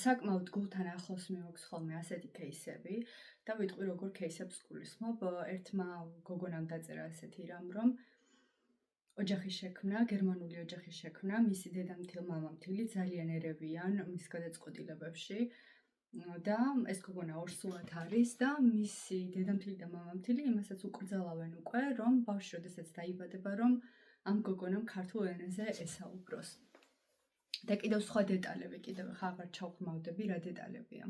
საკმაოდ გულთან ახლოს მივაქვს ხოლმე ასეთი кейსები და ვიტყვი როგორ кейსებს გულისხმობ. ერთმა გოგონამ დაწერა ასეთი რამ, რომ ოჯახის შექმნა, გერმანული ოჯახის შექმნა, მისი დედამთილ მამამთილი ძალიან ერევიან მის გადაწყვეტილებებში და ეს გოგონა ორსულად არის და მისი დედამთილი და მამამთილი იმასაც უკრძალავენ უკვე, რომ ბავშვი როდესაც დაიბადება, რომ ამ გოგონამ ქართულ ენაზე ესაუბროს. და კიდევ სხვა დეტალები, კიდევ აღარ ჩავხმავდები რა დეტალებია.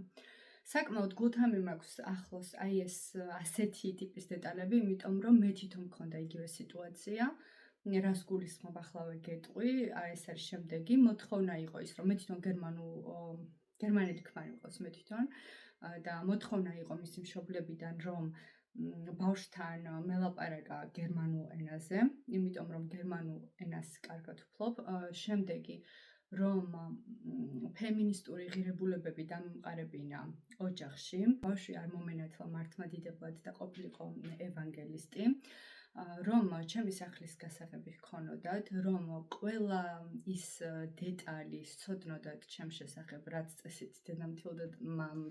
საკმაოდ გულთან მიმაქვს ახლოს აი ეს ასეთი ტიპის დეტალები, იმიტომ რომ მე თვითონ მქონდა იგივე სიტუაცია. რას გულისხმობ ახლა გეტყვი, ეს არის შემდეგი, მოთხოვნა იყო ის, რომ მე თვითონ გერმანელი ქმარი მყავს მე თვითონ და მოთხოვნა იყო მისი მშობლებიდან, რომ ბავშვთან მელაპარაკა გერმანულ ენაზე, იმიტომ რომ გერმანულ ენას კარგად ვფლობ. შემდეგი რომ ფემინისტური ღირებულებები დამემყარებინა ოჯახში, ბავშვი არ მომენათლა მართლმადიდებლად და ყოფილიყო ევანგელისტი, რომ ჩემი სახლის გასაღები ჰქონოდათ, რომ ყველა ის დეტალი სცოდნოდათ ჩემ შესახებ, რაც წესით დედამთილ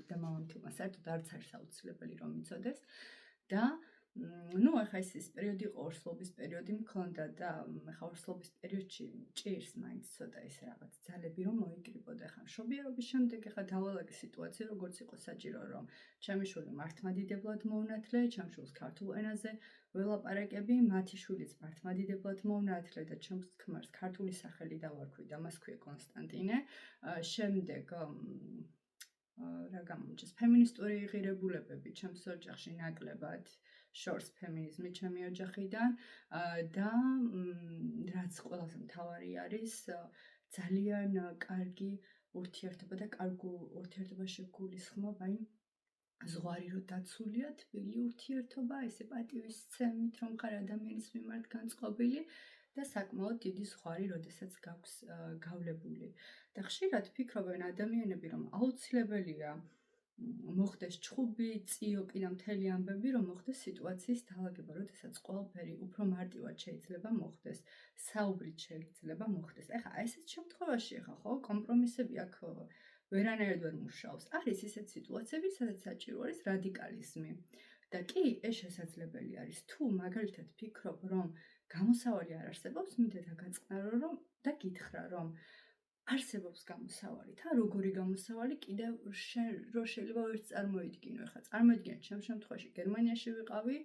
და მამამთილმა საერთოდ არც არის აუცილებელი რომ იცოდეს და ახლა ის პერიოდი იყო, ორსულობის პერიოდი მქონდა და ახლა ორსულობის პერიოდში ჭირს მაინც ცოტა ის რაღაც ძალები რომ მოიკრიბოთ. ახლა მშობიარობის შემდეგ ახლა დავალაგე სიტუაცია, როგორც იყო საჭირო, რომ ჩემი შვილი მართლმადიდებლად მოუნათლე, ჩემს შვილს ქართულ ენაზე ველაპარაკები, მათი შვილიც მართლმადიდებლად მოუნათლე და ჩემს ქმარს ქართული სახელი დავარქვი და მას ქვია კონსტანტინე. შემდეგ რა გამომჩეს, ფემინისტური ღირებულებები ჩემს ოჯახში ნაკლებად შორს ფემინიზმი ჩემი ოჯახიდან და რაც ყველაზე მთავარი არის, ძალიან კარგი ურთიერთობა და კარგ ურთიერთობაში გულისხმობ, აი ზღვარი რო დაცულია, თბილი ურთიერთობა, ესე პატივისცემით, რომ ხარ ადამიანის მიმართ განწყობილი და საკმაოდ დიდი ზღვარი, როდესაც გაქვს გავლებული. და ხშირად ფიქრობენ ადამიანები, რომ აუცილებელია მოხდეს ჩხუბი, წიოკი და მთელი ამბები, რომ მოხდეს სიტუაციის დაალაგება, როდესაც ყველაფერი უფრო მარტივად შეიძლება მოხდეს, საუბრით შეიძლება მოხდეს. ახლა ესეთ შემთხვევაში ხო, კომპრომისები აქ ვერანაირად ვერ მუშაობს. არის ისეთ სიტუაციები, სადაც საჭირო არის რადიკალიზმი. და კი, ეს შესაძლებელი არის. თუ მაგალითად ფიქრობ, რომ გამოსავალი არ არსებობს, მინდა დაგაწყნარო, რომ და გითხრა, რომ არსებობს გამოსავალი. და როგორი გამოსავალი კიდევ რო შეიძლება ვერც წარმოიდგინო. ახლა წარმოიდგინეთ, ჩემ შემთხვევაში გერმანიაში ვიყავი,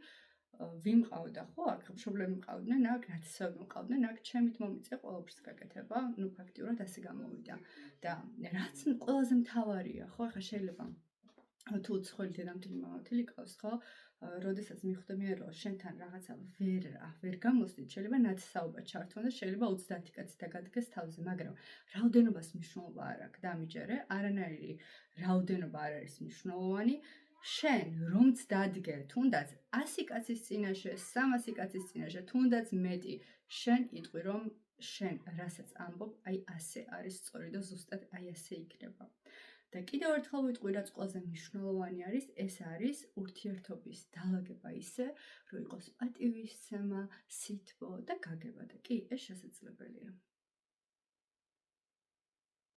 ვიმყავდა ხო, აქ მშობლები მყავდნენ, აქ ნათესავები მყავდნენ, აქ ჩემით მომიწია ყველაფრის გაკეთება, ფაქტიურად ასე გამოვიდა. და რაც ყველაზე მთავარია, ხო, ახლა შეიძლება თუ უცხოელი დედამთილი მამამთილი ყავს, ხო, როდესაც მიხვდები რომ შენთან რაღაცა ვერ გამოსდით, შეიძლება ნათესაობა ჩართონ და შეიძლება 30 კაცი დაგადგეს თავზე, მაგრამ რაოდენობას მნიშვნელობა არ აქვს, დამიჯერე, არანაირი რაოდენობა არ არის მნიშვნელოვანი. შენ რომც დადგე, თუნდაც 100 კაცის წინაშე, 300 კაცის წინაშე, თუნდაც მეტი, შენ იტყვი რომ შენ რასაც ამბობ, აი ასე არის სწორი და ზუსტად აი ასე იქნება. და კიდევ ერთხელ ვიტყვი, რაც ყველაზე მნიშვნელოვანი არის, ეს არის ურთიერთობის დაალაგება ისე, რომ იყოს პატივისცემა, სითბო და გაგება და კი, ეს შესაძლებელია.